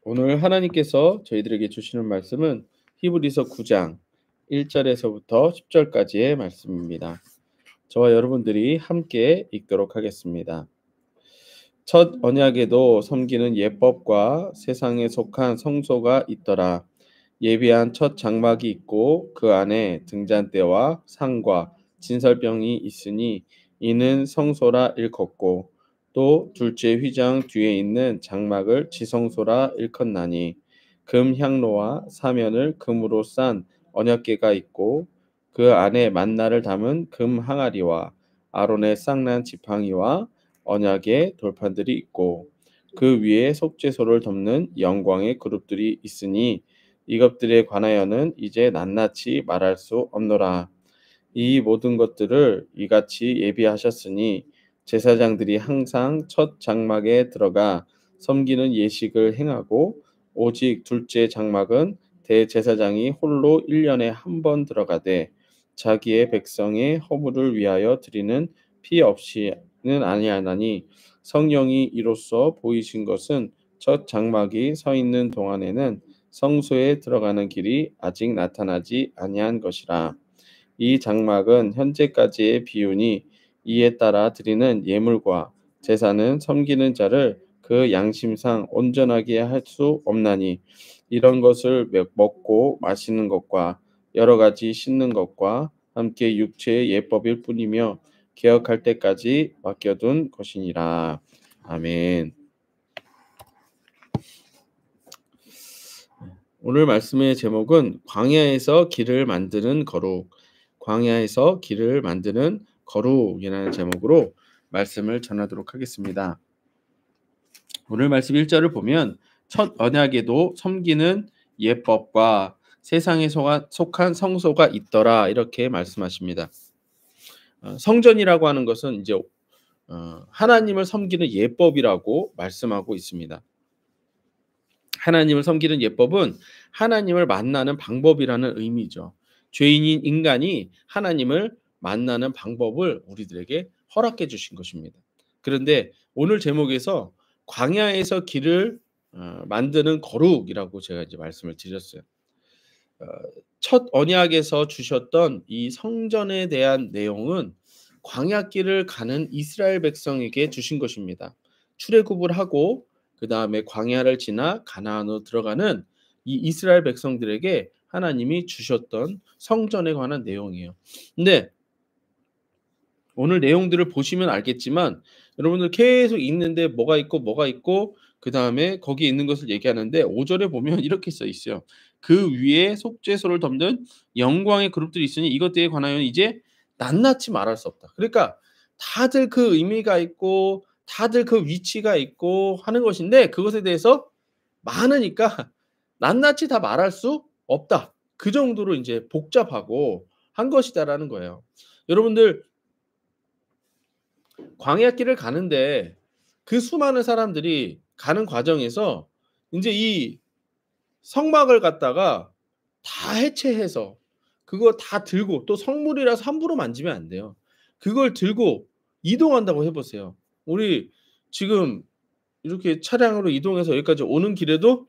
오늘 하나님께서 저희들에게 주시는 말씀은 히브리서 9장 1절에서부터 10절까지의 말씀입니다. 저와 여러분들이 함께 읽도록 하겠습니다. 첫 언약에도 섬기는 예법과 세상에 속한 성소가 있더라. 예비한 첫 장막이 있고 그 안에 등잔대와 상과 진설병이 있으니 이는 성소라 일컫고 또 둘째 휘장 뒤에 있는 장막을 지성소라 일컫나니 금 향로와 사면을 금으로 싼 언약궤가 있고 그 안에 만나를 담은 금 항아리와 아론의 쌍난 지팡이와 언약의 돌판들이 있고 그 위에 속죄소를 덮는 영광의 그룹들이 있으니 이것들에 관하여는 이제 낱낱이 말할 수 없노라. 이 모든 것들을 이같이 예비하셨으니 제사장들이 항상 첫 장막에 들어가 섬기는 예식을 행하고 오직 둘째 장막은 대제사장이 홀로 1년에 한 번 들어가되 자기의 백성의 허물을 위하여 드리는 피 없이는 아니하나니 성령이 이로써 보이신 것은 첫 장막이 서 있는 동안에는 성소에 들어가는 길이 아직 나타나지 아니한 것이라. 이 장막은 현재까지의 비유니 이에 따라 드리는 예물과 제사는 섬기는 자를 그 양심상 온전하게 할 수 없나니 이런 것을 먹고 마시는 것과 여러 가지 씻는 것과 함께 육체의 예법일 뿐이며 개혁할 때까지 맡겨둔 것이니라. 아멘. 오늘 말씀의 제목은 광야에서 길을 만드는 거룩, 광야에서 길을 만드는 거룩이라는 제목으로 말씀을 전하도록 하겠습니다. 오늘 말씀 1절을 보면 첫 언약에도 섬기는 예법과 세상에 속한 성소가 있더라 이렇게 말씀하십니다. 성전이라고 하는 것은 이제 하나님을 섬기는 예법이라고 말씀하고 있습니다. 하나님을 섬기는 예법은 하나님을 만나는 방법이라는 의미죠. 죄인인 인간이 하나님을 만나는 방법을 우리들에게 허락해 주신 것입니다. 그런데 오늘 제목에서 광야에서 길을 만드는 거룩이라고 제가 이제 말씀을 드렸어요. 첫 언약에서 주셨던 이 성전에 대한 내용은 광야길을 가는 이스라엘 백성에게 주신 것입니다. 출애굽을 하고 그 다음에 광야를 지나 가나안으로 들어가는 이 이스라엘 백성들에게 하나님이 주셨던 성전에 관한 내용이에요. 근데 오늘 내용들을 보시면 알겠지만 여러분들 계속 읽는데 뭐가 있고 그 다음에 거기에 있는 것을 얘기하는데 5절에 보면 이렇게 써 있어요. 그 위에 속죄소를 덮는 영광의 그룹들이 있으니 이것들에 관하여는 이제 낱낱이 말할 수 없다. 그러니까 다들 그 의미가 있고 다들 그 위치가 있고 하는 것인데 그것에 대해서 많으니까 낱낱이 다 말할 수 없다. 그 정도로 이제 복잡하고 한 것이다라는 거예요. 여러분들 광야길을 가는데 그 수많은 사람들이 가는 과정에서 인제 이 성막을 갖다가 다 해체해서 그거 다 들고 또 성물이라서 함부로 만지면 안 돼요. 그걸 들고 이동한다고 해 보세요. 우리 지금 이렇게 차량으로 이동해서 여기까지 오는 길에도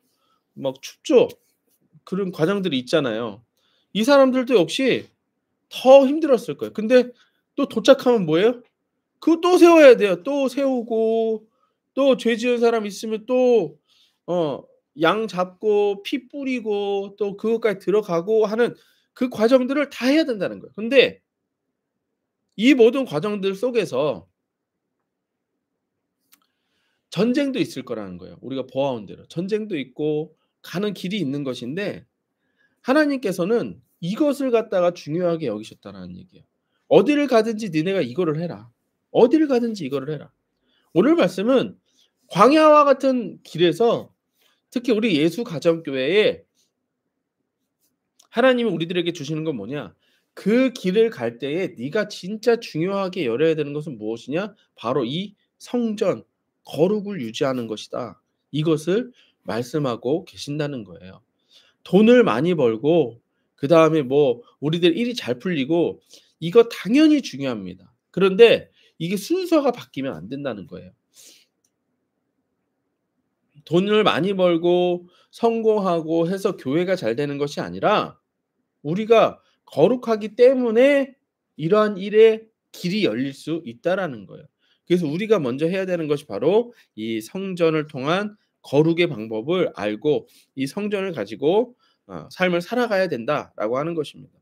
막 춥죠. 그런 과정들이 있잖아요. 이 사람들도 역시 더 힘들었을 거예요. 근데 또 도착하면 뭐예요? 그거 또 세워야 돼요. 또 세우고 또 죄 지은 사람 있으면 또 양 잡고 피 뿌리고 또 그것까지 들어가고 하는 그 과정들을 다 해야 된다는 거예요. 근데 이 모든 과정들 속에서 전쟁도 있을 거라는 거예요. 우리가 보아온 대로. 전쟁도 있고 가는 길이 있는 것인데 하나님께서는 이것을 갖다가 중요하게 여기셨다라는 얘기예요. 어디를 가든지 니네가 이거를 해라. 어디를 가든지 이거를 해라. 오늘 말씀은 광야와 같은 길에서 특히 우리 예수 가정교회에 하나님이 우리들에게 주시는 건 뭐냐? 그 길을 갈 때에 네가 진짜 중요하게 열어야 되는 것은 무엇이냐? 바로 이 성전, 거룩을 유지하는 것이다. 이것을 말씀하고 계신다는 거예요. 돈을 많이 벌고 그다음에 뭐 우리들 일이 잘 풀리고 이거 당연히 중요합니다. 그런데 이게 순서가 바뀌면 안 된다는 거예요. 돈을 많이 벌고 성공하고 해서 교회가 잘 되는 것이 아니라 우리가 거룩하기 때문에 이러한 일에 길이 열릴 수 있다라는 거예요. 그래서 우리가 먼저 해야 되는 것이 바로 이 성전을 통한 거룩의 방법을 알고 이 성전을 가지고 삶을 살아가야 된다라고 하는 것입니다.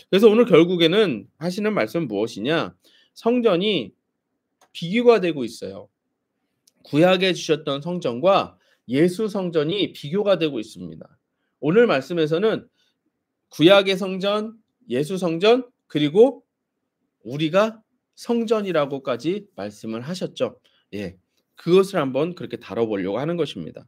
그래서 오늘 결국에는 하시는 말씀은 무엇이냐? 성전이 비교가 되고 있어요. 구약에 주셨던 성전과 예수 성전이 비교가 되고 있습니다. 오늘 말씀에서는 구약의 성전, 예수 성전, 그리고 우리가 성전이라고까지 말씀을 하셨죠. 예. 그것을 한번 그렇게 다뤄보려고 하는 것입니다.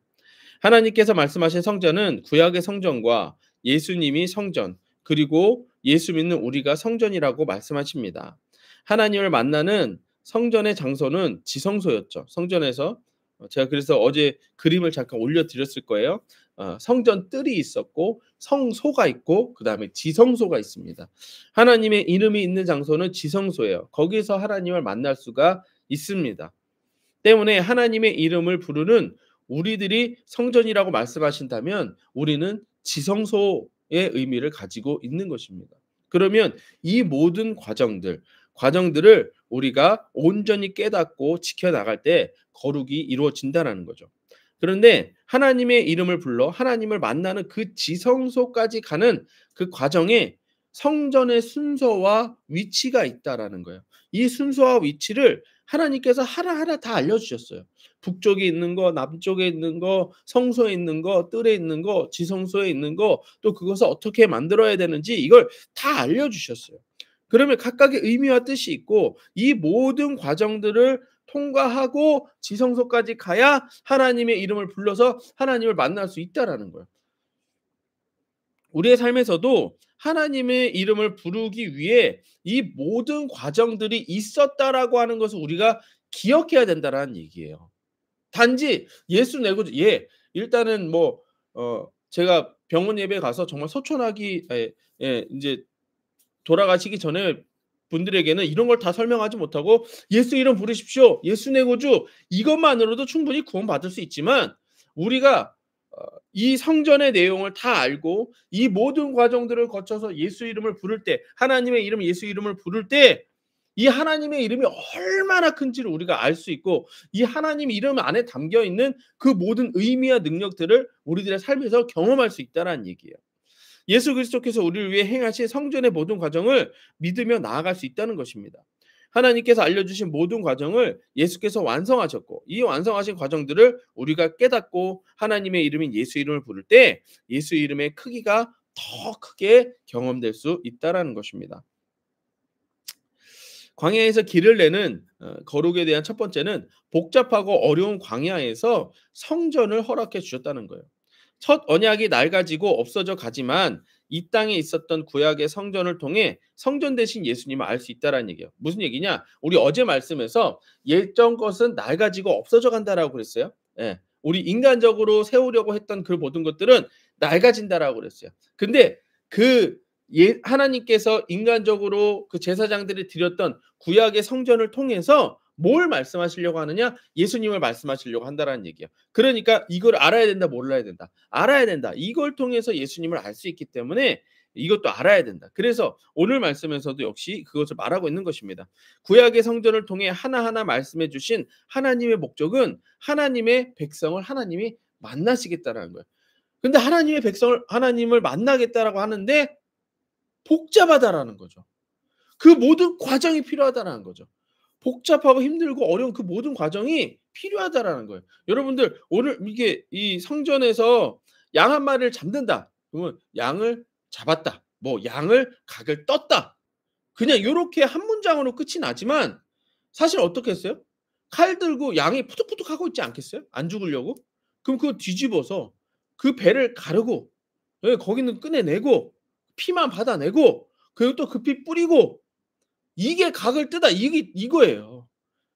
하나님께서 말씀하신 성전은 구약의 성전과 예수님이 성전, 그리고 예수 믿는 우리가 성전이라고 말씀하십니다. 하나님을 만나는 성전의 장소는 지성소였죠. 성전에서 제가 그래서 어제 그림을 잠깐 올려드렸을 거예요. 성전 뜰이 있었고 성소가 있고 그다음에 지성소가 있습니다. 하나님의 이름이 있는 장소는 지성소예요. 거기서 하나님을 만날 수가 있습니다. 때문에 하나님의 이름을 부르는 우리들이 성전이라고 말씀하신다면 우리는 지성소의 의미를 가지고 있는 것입니다. 그러면 이 모든 과정들을 우리가 온전히 깨닫고 지켜나갈 때 거룩이 이루어진다는 거죠. 그런데 하나님의 이름을 불러 하나님을 만나는 그 지성소까지 가는 그 과정에 성전의 순서와 위치가 있다라는 거예요. 이 순서와 위치를 하나님께서 하나하나 다 알려주셨어요. 북쪽에 있는 거, 남쪽에 있는 거, 성소에 있는 거, 뜰에 있는 거, 지성소에 있는 거, 또 그것을 어떻게 만들어야 되는지 이걸 다 알려주셨어요. 그러면 각각의 의미와 뜻이 있고 이 모든 과정들을 통과하고 지성소까지 가야 하나님의 이름을 불러서 하나님을 만날 수 있다라는 거예요. 우리의 삶에서도 하나님의 이름을 부르기 위해 이 모든 과정들이 있었다라고 하는 것을 우리가 기억해야 된다라는 얘기예요. 단지 예수 내고 일단은 제가 병원 예배 가서 정말 소천하기 인제 돌아가시기 전에 분들에게는 이런 걸 다 설명하지 못하고 "예수 이름 부르십시오. 예수 내 구주." 이것만으로도 충분히 구원받을 수 있지만 우리가 이 성전의 내용을 다 알고 이 모든 과정들을 거쳐서 예수 이름을 부를 때 하나님의 이름 예수 이름을 부를 때 이 하나님의 이름이 얼마나 큰지를 우리가 알 수 있고 이 하나님 이름 안에 담겨 있는 그 모든 의미와 능력들을 우리들의 삶에서 경험할 수 있다라는 얘기예요. 예수 그리스도께서 우리를 위해 행하신 성전의 모든 과정을 믿으며 나아갈 수 있다는 것입니다. 하나님께서 알려주신 모든 과정을 예수께서 완성하셨고 이 완성하신 과정들을 우리가 깨닫고 하나님의 이름인 예수 이름을 부를 때 예수 이름의 크기가 더 크게 경험될 수 있다라는 것입니다. 광야에서 길을 내는 거룩에 대한 첫 번째는 복잡하고 어려운 광야에서 성전을 허락해 주셨다는 거예요. 첫 언약이 낡아지고 없어져 가지만 이 땅에 있었던 구약의 성전을 통해 성전 대신 예수님을 알 수 있다라는 얘기예요. 무슨 얘기냐? 우리 어제 말씀에서 예전 것은 낡아지고 없어져 간다라고 그랬어요. 예. 우리 인간적으로 세우려고 했던 그 모든 것들은 낡아진다라고 그랬어요. 근데 하나님께서 인간적으로 그 제사장들이 드렸던 구약의 성전을 통해서 뭘 말씀하시려고 하느냐? 예수님을 말씀하시려고 한다라는 얘기예요. 그러니까 이걸 알아야 된다, 몰라야 된다. 알아야 된다. 이걸 통해서 예수님을 알 수 있기 때문에 이것도 알아야 된다. 그래서 오늘 말씀에서도 역시 그것을 말하고 있는 것입니다. 구약의 성전을 통해 하나하나 말씀해 주신 하나님의 목적은 하나님의 백성을 하나님이 만나시겠다라는 거예요. 근데 하나님의 백성을 하나님을 만나겠다라고 하는데 복잡하다라는 거죠. 그 모든 과정이 필요하다라는 거죠. 복잡하고 힘들고 어려운 그 모든 과정이 필요하다라는 거예요. 여러분들 오늘 이게 이 성전에서 양 한 마리를 잡는다. 그러면 양을 잡았다. 양을 각을 떴다. 그냥 요렇게 한 문장으로 끝이 나지만 사실 어떻게 했어요? 칼 들고 양이 푸득푸득하고 있지 않겠어요? 안 죽으려고? 그럼 그거 뒤집어서 그 배를 가르고 거기는 꺼내내고 피만 받아내고 그리고 또 그 피 뿌리고 이게 각을 뜨다 이거예요.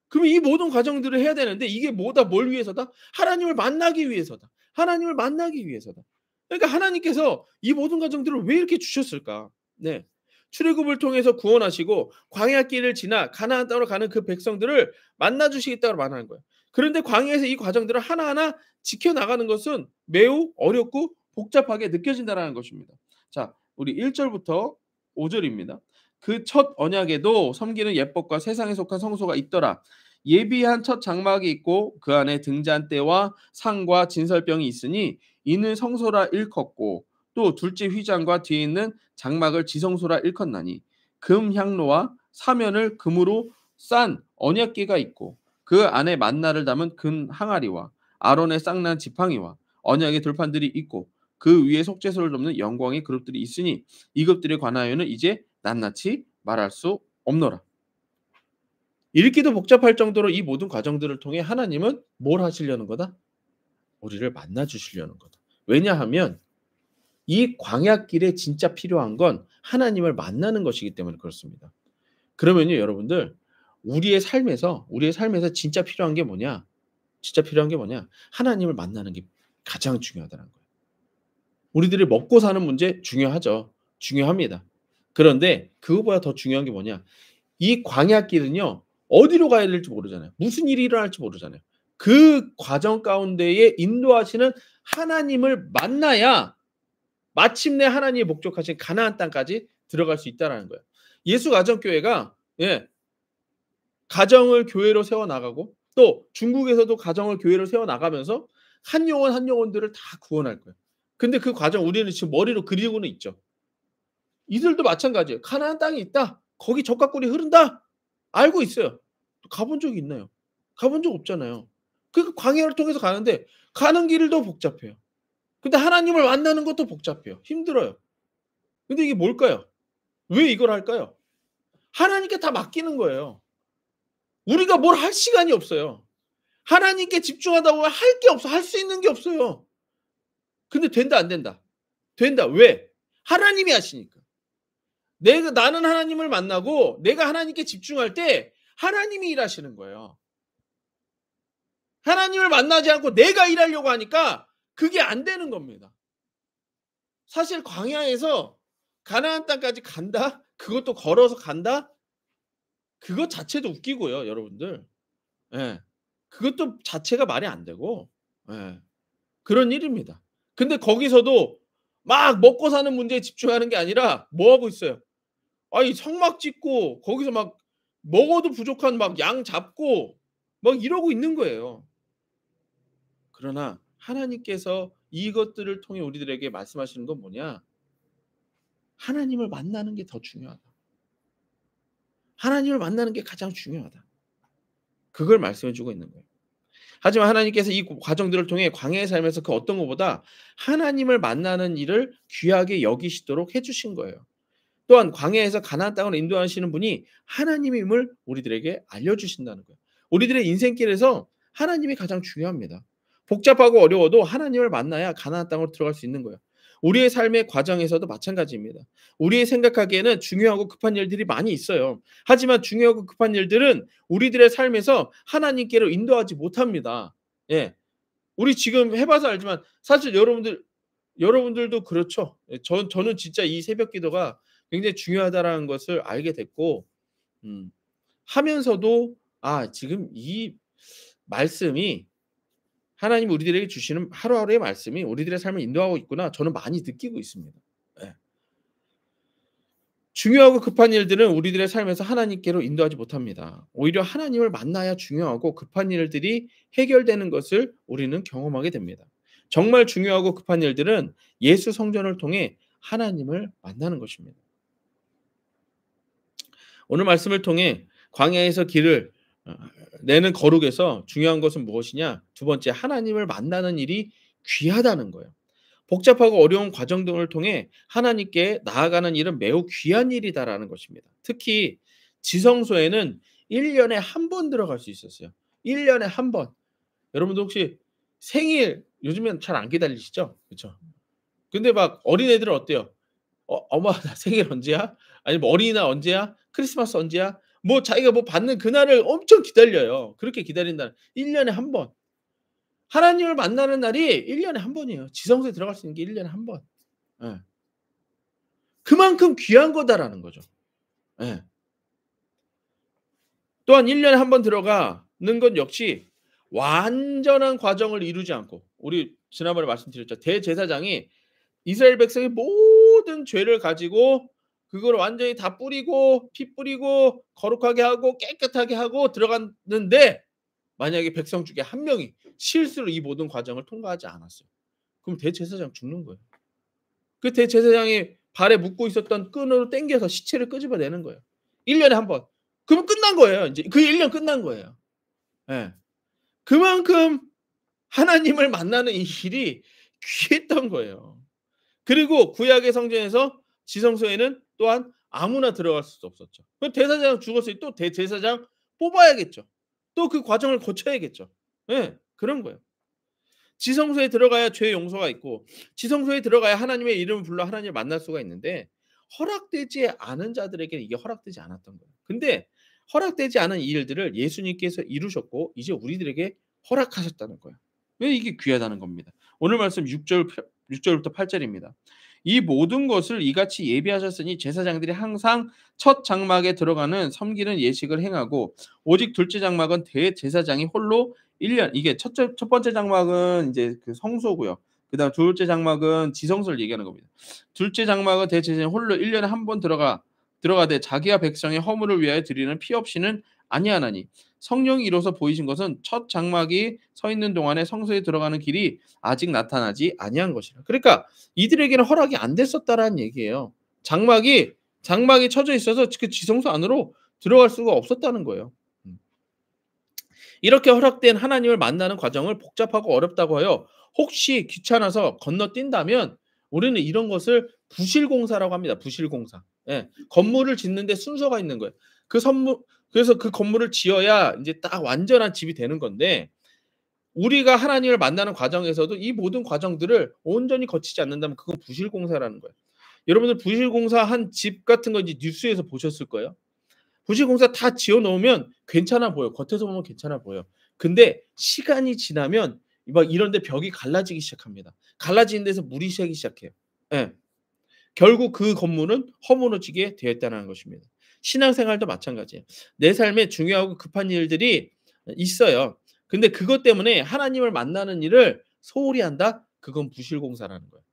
그럼 이 모든 과정들을 해야 되는데 이게 뭐다? 뭘 위해서다? 하나님을 만나기 위해서다. 하나님을 만나기 위해서다. 그러니까 하나님께서 이 모든 과정들을 왜 이렇게 주셨을까? 네. 출애굽을 통해서 구원하시고 광야길을 지나 가나안 땅으로 가는 그 백성들을 만나 주시겠다고 말하는 거예요. 그런데 광야에서 이 과정들을 하나하나 지켜나가는 것은 매우 어렵고 복잡하게 느껴진다라는 것입니다. 자, 우리 1 절부터 5 절입니다. "그 첫 언약에도 섬기는 예법과 세상에 속한 성소가 있더라. 예비한 첫 장막이 있고 그 안에 등잔대와 상과 진설병이 있으니 이는 성소라 일컫고 또 둘째 휘장과 뒤에 있는 장막을 지성소라 일컫나니 금 향로와 사면을 금으로 싼 언약궤가 있고 그 안에 만나를 담은 금 항아리와 아론의 쌍난 지팡이와 언약의 돌판들이 있고 그 위에 속죄소를 돕는 영광의 그릇들이 있으니 이것들에 관하여는 이제 낱낱이 말할 수 없노라." 읽기도 복잡할 정도로 이 모든 과정들을 통해 하나님은 뭘 하시려는 거다? 우리를 만나 주시려는 거다. 왜냐하면 이 광야길에 진짜 필요한 건 하나님을 만나는 것이기 때문에 그렇습니다. 그러면요, 여러분들, 우리의 삶에서 진짜 필요한 게 뭐냐? 진짜 필요한 게 뭐냐? 하나님을 만나는 게 가장 중요하다는 거예요. 우리들이 먹고 사는 문제 중요하죠. 중요합니다. 그런데 그거보다 더 중요한 게 뭐냐? 이 광야길은요, 어디로 가야 될지 모르잖아요. 무슨 일이 일어날지 모르잖아요. 그 과정 가운데에 인도하시는 하나님을 만나야 마침내 하나님이 목적하신 가나안 땅까지 들어갈 수 있다라는 거예요. 예수 가정교회가, 예, 가정을 교회로 세워 나가고 또 중국에서도 가정을 교회로 세워 나가면서 한 영혼 한 영혼들을 다 구원할 거예요. 근데 그 과정 우리는 지금 머리로 그리고는 있죠. 이들도 마찬가지예요. 가나안 땅이 있다. 거기 젖과 꿀이 흐른다. 알고 있어요. 가본 적이 있나요? 가본 적 없잖아요. 그 광야를 통해서 가는데 가는 길도 복잡해요. 근데 하나님을 만나는 것도 복잡해요. 힘들어요. 근데 이게 뭘까요? 왜 이걸 할까요? 하나님께 다 맡기는 거예요. 우리가 뭘 할 시간이 없어요. 하나님께 집중하다 보면 할 게 없어. 할 수 있는 게 없어요. 근데 된다 안 된다? 된다. 왜? 하나님이 하시니까. 나는 하나님을 만나고 내가 하나님께 집중할 때 하나님이 일하시는 거예요. 하나님을 만나지 않고 내가 일하려고 하니까 그게 안 되는 겁니다. 사실 광야에서 가나안 땅까지 간다? 그것도 걸어서 간다? 그것 자체도 웃기고요, 여러분들. 예. 그것도 자체가 말이 안 되고, 예, 그런 일입니다. 근데 거기서도 막 먹고 사는 문제에 집중하는 게 아니라 뭐 하고 있어요? 아니, 성막 짓고 거기서 막 먹어도 부족한 막 양 잡고 막 이러고 있는 거예요. 그러나 하나님께서 이것들을 통해 우리들에게 말씀하시는 건 뭐냐? 하나님을 만나는 게 더 중요하다. 하나님을 만나는 게 가장 중요하다. 그걸 말씀해 주고 있는 거예요. 하지만 하나님께서 이 과정들을 통해 광야의 삶에서 그 어떤 것보다 하나님을 만나는 일을 귀하게 여기시도록 해 주신 거예요. 또한 광야에서 가나안 땅으로 인도하시는 분이 하나님임을 우리들에게 알려 주신다는 거예요. 우리들의 인생길에서 하나님이 가장 중요합니다. 복잡하고 어려워도 하나님을 만나야 가나안 땅으로 들어갈 수 있는 거예요. 우리의 삶의 과정에서도 마찬가지입니다. 우리의 생각하기에는 중요하고 급한 일들이 많이 있어요. 하지만 중요하고 급한 일들은 우리들의 삶에서 하나님께로 인도하지 못합니다. 예. 우리 지금 해 봐서 알지만 사실 여러분들도 그렇죠. 예, 저는 진짜 이 새벽 기도가 굉장히 중요하다라는 것을 알게 됐고, 음 하면서도 지금 이 말씀이 하나님이 우리들에게 주시는 하루하루의 말씀이 우리들의 삶을 인도하고 있구나, 저는 많이 느끼고 있습니다. 예. 중요하고 급한 일들은 우리들의 삶에서 하나님께로 인도하지 못합니다. 오히려 하나님을 만나야 중요하고 급한 일들이 해결되는 것을 우리는 경험하게 됩니다. 정말 중요하고 급한 일들은 예수 성전을 통해 하나님을 만나는 것입니다. 오늘 말씀을 통해 광야에서 길을 내는 거룩에서 중요한 것은 무엇이냐? 두 번째, 하나님을 만나는 일이 귀하다는 거예요. 복잡하고 어려운 과정 등을 통해 하나님께 나아가는 일은 매우 귀한 일이다라는 것입니다. 특히 지성소에는 1 년에 한 번 들어갈 수 있었어요. 1 년에 한 번. 여러분들 혹시 생일 요즘엔 잘 안 기다리시죠? 그쵸? 근데 막 어린애들은 어때요? "엄마 나 생일 언제야?" 아니면 "어린이날 언제야? 크리스마스 언제야?" 뭐 자기가 뭐 받는 그날을 엄청 기다려요. 그렇게 기다린다는, 1 년에 한 번. 하나님을 만나는 날이 1 년에 한 번이에요. 지성소에 들어갈 수 있는 게 1 년에 한 번. 예. 그만큼 귀한 거다라는 거죠. 예. 또한 1 년에 한 번 들어가는 것 역시 완전한 과정을 이루지 않고 우리 지난번에 말씀드렸죠. 대제사장이 이스라엘 백성의 모든 죄를 가지고 그걸 완전히 다 뿌리고 피 뿌리고 거룩하게 하고 깨끗하게 하고 들어갔는데 만약에 백성 중에 한 명이 실수로 이 모든 과정을 통과하지 않았어요. 그럼 대제사장 죽는 거예요. 그 대제사장이 발에 묶고 있었던 끈으로 당겨서 시체를 끄집어내는 거예요. 1 년에 한 번. 그러면 끝난 거예요. 인제 그 1년 끝난 거예요. 예. 그만큼 하나님을 만나는 이 일이 귀했던 거예요. 그리고 구약의 성전에서 지성소에는 또한 아무나 들어갈 수 없었죠. 그럼 대제사장 죽었으니 또 대제사장 뽑아야겠죠. 또 그 과정을 거쳐야겠죠. 예. 그런 거예요. 지성소에 들어가야 죄 용서가 있고 지성소에 들어가야 하나님의 이름을 불러 하나님을 만날 수가 있는데 허락되지 않은 자들에게는 이게 허락되지 않았던 거예요. 근데 허락되지 않은 이 일들을 예수님께서 이루셨고 이제 우리들에게 허락하셨다는 거예요. 왜 이게 귀하다는 겁니다. 오늘 말씀 6절부터 8절입니다. 이 모든 것을 이같이 예비하셨으니 제사장들이 항상 첫 장막에 들어가는 섬기는 예식을 행하고 오직 둘째 장막은 대제사장이 홀로 1년 이게 첫 번째 장막은 이제 그 성소고요. 그다음 둘째 장막은 지성소를 얘기하는 겁니다. 둘째 장막은 대제사장이 홀로 1 년에 한 번 들어가되 자기와 백성의 허물을 위하여 드리는 피 없이는 아니하나니 성령이 이로써 보이신 것은 첫 장막이 서 있는 동안에 성소에 들어가는 길이 아직 나타나지 아니한 것이라. 그러니까 이들에게는 허락이 안 됐었다라는 얘기예요. 장막이 쳐져 있어서 그 지성소 안으로 들어갈 수가 없었다는 거예요. 이렇게 허락된 하나님을 만나는 과정을 복잡하고 어렵다고 하여 혹시 귀찮아서 건너뛴다면 우리는 이런 것을 부실공사라고 합니다. 부실공사. 예. 건물을 짓는데 순서가 있는 거예요. 그래서 그 건물을 지어야 이제 딱 완전한 집이 되는 건데 우리가 하나님을 만나는 과정에서도 이 모든 과정들을 온전히 거치지 않는다면 그건 부실공사라는 거예요. 여러분들 부실공사한 집 같은 거 이제 뉴스에서 보셨을 거예요. 부실공사 다 지어 놓으면 괜찮아 보여. 겉에서 보면 괜찮아 보여. 근데 시간이 지나면 막 이런 데 벽이 갈라지기 시작합니다. 갈라지는 데서 물이 새기 시작해요. 예. 결국 그 건물은 허물어지게 되었다는 것입니다. 신앙생활도 마찬가지예요. 내 삶에 중요하고 급한 일들이 있어요. 근데 그것 때문에 하나님을 만나는 일을 소홀히 한다? 그건 부실공사라는 거예요.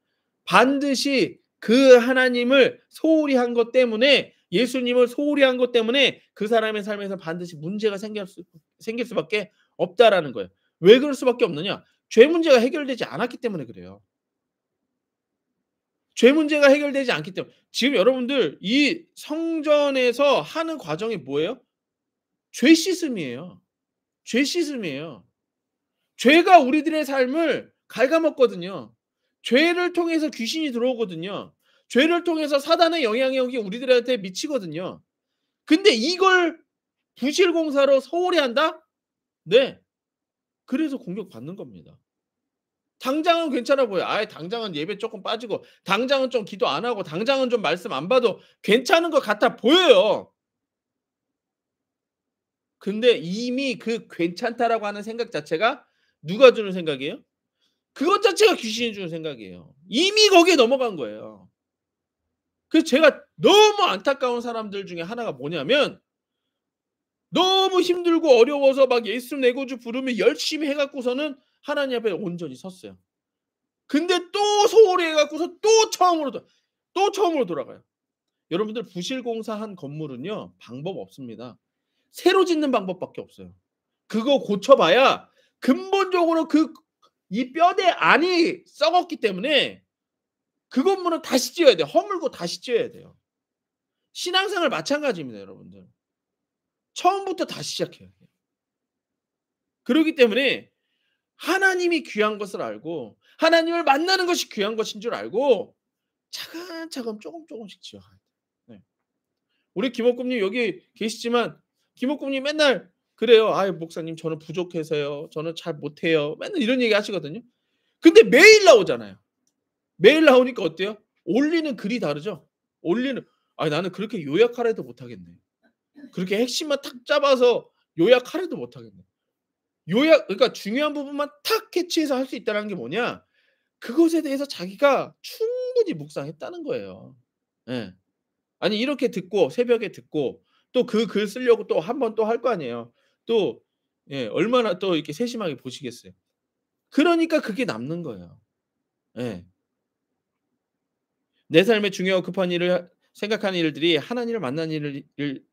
반드시 그 하나님을 소홀히 한 것 때문에 예수님을 소홀히 한 것 때문에 그 사람의 삶에서 반드시 문제가 생길 수밖에 없다라는 거예요. 왜 그럴 수밖에 없느냐? 죄 문제가 해결되지 않았기 때문에 그래요. 죄 문제가 해결되지 않기 때문에. 지금 여러분들 이 성전에서 하는 과정이 뭐예요? 죄 씻음이에요. 죄 씻음이에요. 죄가 우리들의 삶을 갉아먹거든요. 죄를 통해서 귀신이 들어오거든요. 죄를 통해서 사단의 영향력이 우리들한테 미치거든요. 근데 이걸 부실공사로 소홀히 한다? 네. 그래서 공격받는 겁니다. 당장은 괜찮아 보여요. 당장은 예배 조금 빠지고 당장은 좀 기도 안 하고 당장은 좀 말씀 안 봐도 괜찮은 것 같아 보여요. 근데 이미 그 괜찮다라고 하는 생각 자체가 누가 주는 생각이에요? 그것 자체가 귀신이 주는 생각이에요. 이미 거기에 넘어간 거예요. 그래서 제가 너무 안타까운 사람들 중에 하나가 뭐냐면 너무 힘들고 어려워서 막 예수 내 구주 부르며 열심히 해 갖고서는 하나님 앞에 온전히 섰어요. 근데 또 소홀히 해 갖고서 또 처음으로 돌아가요. 여러분들 부실공사한 건물은요. 방법 없습니다. 새로 짓는 방법밖에 없어요. 그거 고쳐 봐야 근본적으로 이 뼈대 안이 썩었기 때문에 그 건물은 다시 지어야 돼요. 허물고 다시 지어야 돼요. 신앙생활 마찬가지입니다, 여러분들. 처음부터 다시 시작해야 돼요. 그러기 때문에 하나님이 귀한 것을 알고 하나님을 만나는 것이 귀한 것인 줄 알고 차근차근 조금씩 지어가야 돼요. 네. 우리 김옥금님 여기 계시지만 김옥금님 맨날 그래요. "아유 목사님 저는 부족해서요. 저는 잘 못해요." 맨날 이런 얘기 하시거든요. 근데 매일 나오잖아요. 매일 나오니까 어때요? 올리는 글이 다르죠? 올리는 나는 그렇게 요약하려도 못하겠네. 그렇게 핵심만 탁 잡아서 요약하려도 못하겠네. 그러니까 중요한 부분만 탁 캐치해서 할 수 있다는 게 뭐냐? 그것에 대해서 자기가 충분히 묵상했다는 거예요. 예. 아니 이렇게 듣고 새벽에 듣고 또 그 글 쓰려고 또 한 번 또 할 거 아니에요. 또 예. 얼마나 또 이렇게 세심하게 보시겠어요. 그러니까 그게 남는 거예요. 예. 내 삶에 중요하고 급한 일을 생각하는 일들이 하나님을 만나는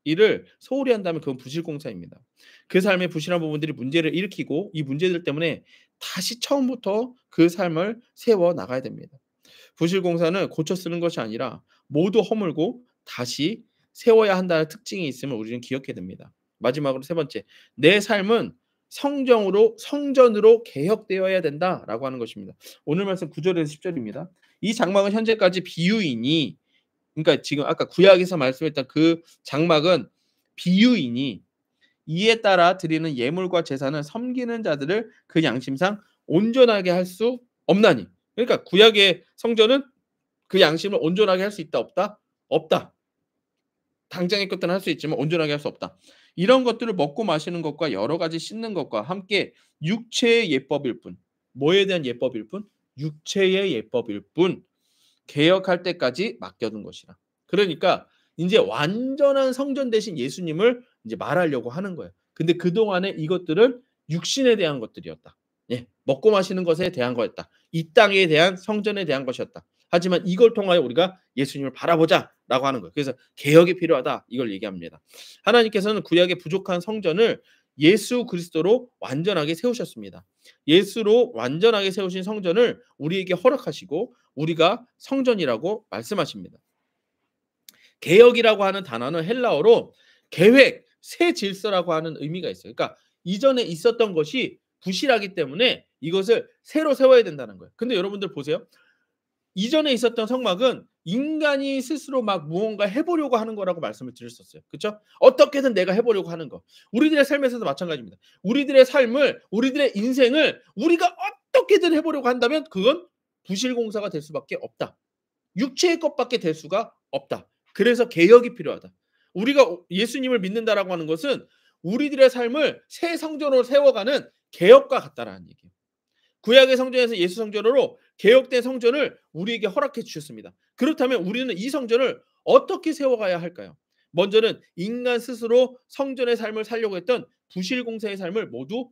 일을 소홀히 한다면 그건 부실공사입니다. 그 삶의 부실한 부분들이 문제를 일으키고 이 문제들 때문에 다시 처음부터 그 삶을 세워 나가야 됩니다. 부실공사는 고쳐 쓰는 것이 아니라 모두 허물고 다시 세워야 한다는 특징이 있음을 우리는 기억해야 됩니다. 마지막으로 세 번째, 내 삶은 성전으로 개혁되어야 된다라고 하는 것입니다. 오늘 말씀 9 절에서 10 절입니다. 이 장막은 현재까지 비유이니, 그러니까 지금 아까 구약에서 말씀했던 그 장막은 비유이니 이에 따라 드리는 예물과 제사는 섬기는 자들을 그 양심상 온전하게 할 수 없나니. 그러니까 구약의 성전은 그 양심을 온전하게 할 수 있다 없다? 없다. 당장의 것들은 할 수 있지만 온전하게 할 수 없다. 이런 것들을 먹고 마시는 것과 여러 가지 씻는 것과 함께 육체의 예법일 뿐. 뭐에 대한 예법일 뿐? 육체의 예법일 뿐. 개혁할 때까지 맡겨둔 것이라. 그러니까 인제 완전한 성전 대신 예수님을 인제 말하려고 하는 거예요. 근데 그동안에 이것들은 육신에 대한 것들이었다. 예. 먹고 마시는 것에 대한 거였다. 이 땅에 대한 성전에 대한 것이었다. 하지만 이걸 통하여 우리가 예수님을 바라보자라고 하는 거예요. 그래서 개혁이 필요하다 이걸 얘기합니다. 하나님께서는 구약의 부족한 성전을 예수 그리스도로 완전하게 세우셨습니다. 예수로 완전하게 세우신 성전을 우리에게 허락하시고 우리가 성전이라고 말씀하십니다. 개혁이라고 하는 단어는 헬라어로 계획, 새 질서라고 하는 의미가 있어요. 그러니까 이전에 있었던 것이 부실하기 때문에 이것을 새로 세워야 된다는 거예요. 근데 여러분들 보세요. 이전에 있었던 성막은 인간이 스스로 막 무언가 해 보려고 하는 거라고 말씀을 드렸었어요. 그쵸? 어떻게든 내가 해 보려고 하는 거. 우리들의 삶에서도 마찬가지입니다. 우리들의 삶을, 우리들의 인생을 우리가 어떻게든 해 보려고 한다면 그건 부실공사가 될 수밖에 없다. 육체의 것밖에 될 수가 없다. 그래서 개혁이 필요하다. 우리가 예수님을 믿는다라고 하는 것은 우리들의 삶을 새 성전으로 세워가는 개혁과 같다라는 얘기예요. 구약의 성전에서 예수 성전으로 개혁된 성전을 우리에게 허락해 주셨습니다. 그렇다면 우리는 이 성전을 어떻게 세워가야 할까요? 먼저는 인간 스스로 성전의 삶을 살려고 했던 부실공사의 삶을 모두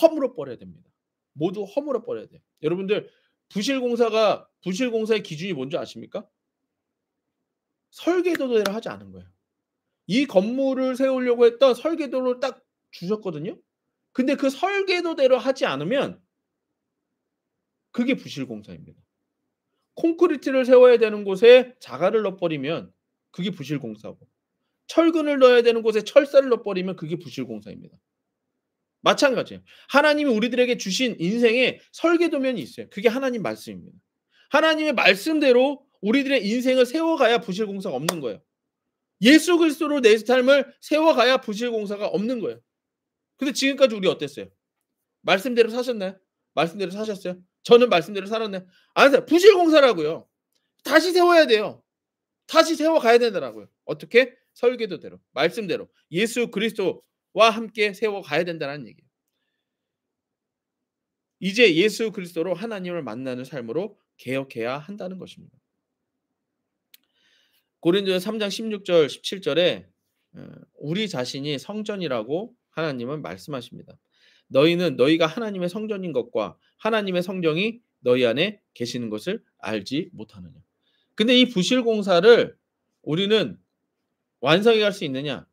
허물어 버려야 됩니다. 모두 허물어 버려야 돼요. 여러분들 부실공사의 기준이 뭔지 아십니까? 설계도대로 하지 않은 거예요. 이 건물을 세우려고 했던 설계도를 딱 주셨거든요. 근데 그 설계도대로 하지 않으면 그게 부실공사입니다. 콘크리트를 세워야 되는 곳에 자갈을 넣어 버리면 그게 부실공사고 철근을 넣어야 되는 곳에 철사를 넣어 버리면 그게 부실공사입니다. 마찬가지예요. 하나님이 우리들에게 주신 인생에 설계도면이 있어요. 그게 하나님 말씀입니다. 하나님의 말씀대로 우리들의 인생을 세워가야 부실공사가 없는 거예요. 예수 그리스도로 내 삶을 세워가야 부실공사가 없는 거예요. 근데 지금까지 우리 어땠어요? 말씀대로 사셨나요? 말씀대로 사셨어요? 저는 말씀대로 살았나요? 안 살아요. 부실공사라고요. 다시 세워야 돼요. 다시 세워가야 되더라고요. 어떻게? 설계도대로, 말씀대로 예수 그리스도와 함께 세워가야 된다는 얘기예요. 이제 예수 그리스도로 하나님을 만나는 삶으로 개혁해야 한다는 것입니다. 고린도서 3장 16절 17 절에 우리 자신이 성전이라고 하나님은 말씀하십니다. 너희는 너희가 하나님의 성전인 것과 하나님의 성령이 너희 안에 계시는 것을 알지 못하느냐. 근데 이 부실 공사를 우리는 완성해 갈 수 있느냐?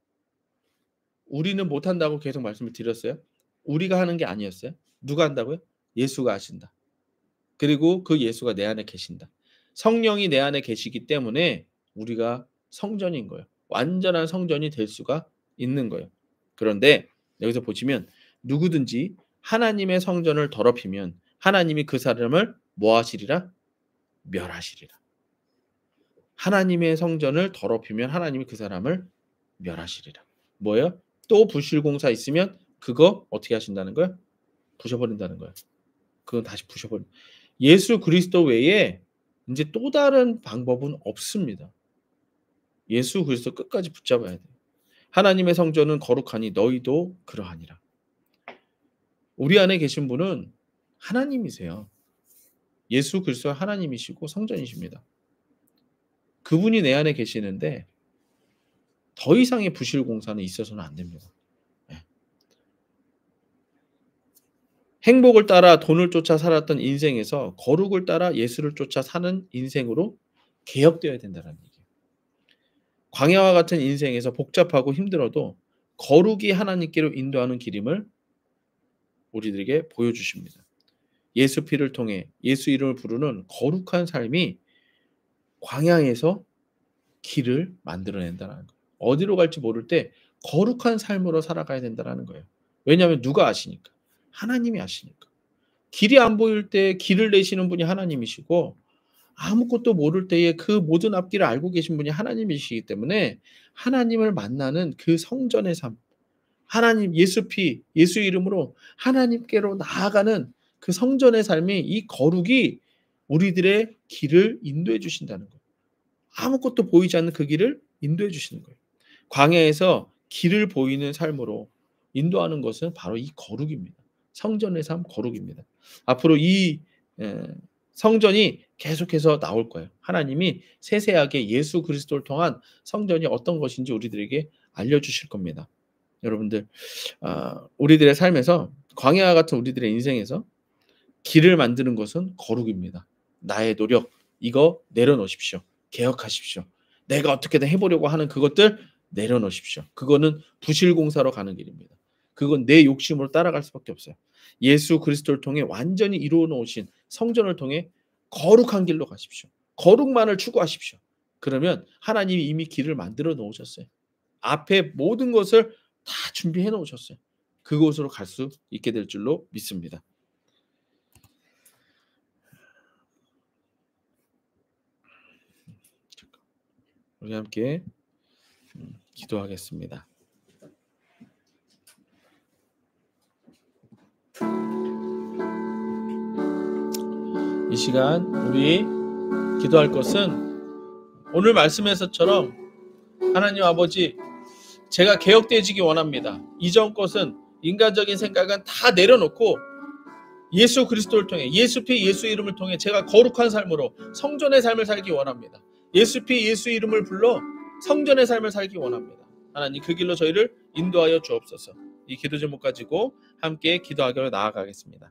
우리는 못 한다고 계속 말씀을 드렸어요. 우리가 하는 게 아니었어요. 누가 한다고요? 예수가 하신다. 그리고 그 예수가 내 안에 계신다. 성령이 내 안에 계시기 때문에 우리가 성전인 거예요. 완전한 성전이 될 수가 있는 거예요. 그런데 여기서 보시면 누구든지 하나님의 성전을 더럽히면 하나님이 그 사람을 뭐 하시리라? 멸하시리라. 하나님의 성전을 더럽히면 하나님이 그 사람을 멸하시리라. 뭐예요? 또 부실공사 있으면 그거 어떻게 하신다는 거예요? 부셔버린다는 거예요. 그건 다시 부셔버린. 예수 그리스도 외에 인제 또 다른 방법은 없습니다. 예수 그리스도 끝까지 붙잡아야 돼요. 하나님의 성전은 거룩하니 너희도 그러하니라. 우리 안에 계신 분은 하나님이세요. 예수 그리스도가 하나님이시고 성전이십니다. 그분이 내 안에 계시는데 더 이상의 부실 공사는 있어서는 안 됩니다. 예. 행복을 따라 돈을 쫓아 살았던 인생에서 거룩을 따라 예수를 쫓아 사는 인생으로 개혁되어야 된다는 얘기예요. 광야와 같은 인생에서 복잡하고 힘들어도 거룩이 하나님께로 인도하는 길임을 우리들에게 보여주십니다. 예수 피를 통해 예수 이름을 부르는 거룩한 삶이 광야에서 길을 만들어낸다는 거예요. 어디로 갈지 모를 때 거룩한 삶으로 살아가야 된다는 거예요. 왜냐하면 누가 아시니까? 하나님이 아시니까. 길이 안 보일 때 길을 내시는 분이 하나님이시고 아무것도 모를 때에 그 모든 앞길을 알고 계신 분이 하나님이시기 때문에 하나님을 만나는 그 성전의 삶, 하나님 예수 피, 예수 이름으로 하나님께로 나아가는 그 성전의 삶이 이 거룩이 우리들의 길을 인도해 주신다는 거예요. 아무것도 보이지 않는 그 길을 인도해 주시는 거예요. 광야에서 길을 보이는 삶으로 인도하는 것은 바로 이 거룩입니다. 성전의 삶 거룩입니다. 앞으로 이 성전이 계속해서 나올 거예요. 하나님이 세세하게 예수 그리스도를 통한 성전이 어떤 것인지 우리들에게 알려주실 겁니다. 여러분들 우리들의 삶에서 광야와 같은 우리들의 인생에서 길을 만드는 것은 거룩입니다. 나의 노력 이거 내려놓으십시오. 개혁하십시오. 내가 어떻게든 해보려고 하는 그것들 내려놓으십시오. 그거는 부실공사로 가는 길입니다. 그건 내 욕심으로 따라갈 수밖에 없어요. 예수 그리스도를 통해 완전히 이루어 놓으신 성전을 통해 거룩한 길로 가십시오. 거룩만을 추구하십시오. 그러면 하나님이 이미 길을 만들어 놓으셨어요. 앞에 모든 것을 다 준비해 놓으셨어요. 그곳으로 갈 수 있게 될 줄로 믿습니다. 우리 함께 기도하겠습니다. 이 시간 우리 기도할 것은 오늘 말씀에서처럼 하나님 아버지 제가 개혁되어지기 원합니다. 이전 것은 인간적인 생각은 다 내려놓고 예수 그리스도를 통해 예수 피 예수 이름을 통해 제가 거룩한 삶으로 성전의 삶을 살기 원합니다. 예수 피 예수 이름을 불러 성전의 삶을 살기 원합니다. 하나님 그 길로 저희를 인도하여 주옵소서. 이 기도 제목 가지고 함께 기도하기로 나아가겠습니다.